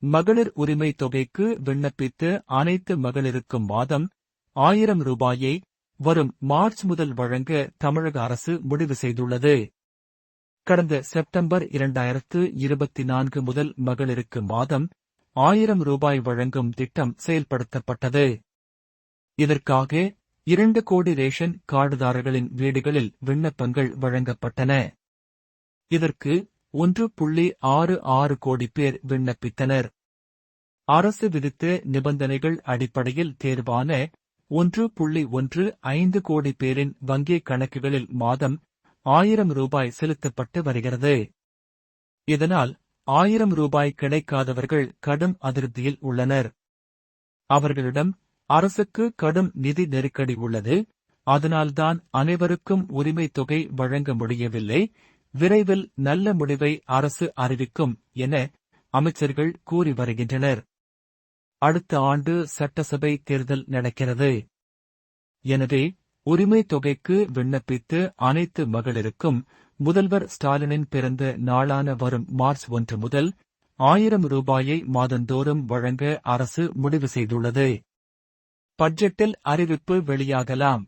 மகளிர் உரிமை தொகைக்கு விண்ணப்பித்து அனைத்து மகளிருக்கும் மாதம் 1000 ரூபாயை வரும் மார்ச் முதல் வழங்க தமிழக அரசு முடிவு செய்துள்ளது. கடந்த செப்டம்பர் 2024 முதல் மகளிருக்கு மாதம் 1000 ரூபாய் வழங்கும் திட்டம் செயல்படுத்தப்பட்டது. இதற்காக 2 கோடி ரேஷன் கார்டுதாரர்களின் வீடுகளில் விண்ணப்பங்கள் வழங்கப்பட்டன. இதற்கு 1.66 கோடி பேர் விண்ணப்பித்தனர். அரசு விதித்த நிபந்தனைகள் அடிப்படையில் தேர்வான 1.15 கோடி பேரின் வங்கிக் கணக்குகளில் மாதம் 1000 ரூபாய் செலுத்தப்பட்டு வருகிறது. இதனால் 1000 ரூபாய் கிடைக்காதவர்கள் கடும் அதிருப்தியில் உள்ளனர். அவர்களிடம் அரசுக்கு கடும் நிதி நெருக்கடி உள்ளது. அதனால்தான் அனைவருக்கும் உரிமை தொகை வழங்க முடியவில்லை. விரைவில் நல்ல முடிவை அரசு அறிவிக்கும் என அமைச்சர்கள் கூறி வருகின்றனர். அடுத்த ஆண்டு சட்டசபை தேர்தல் நடக்கிறது. எனவே உரிமை தொகைக்கு விண்ணப்பித்து அனைத்து மகளிருக்கும் முதல்வர் ஸ்டாலினின் பிறந்த நாளான வரும் மார்ச் 1 முதல் 1000 ரூபாயை மாதந்தோறும் வழங்க அரசு முடிவு செய்துள்ளது. பட்ஜெட்டில் அறிவிப்பு வெளியாகலாம்.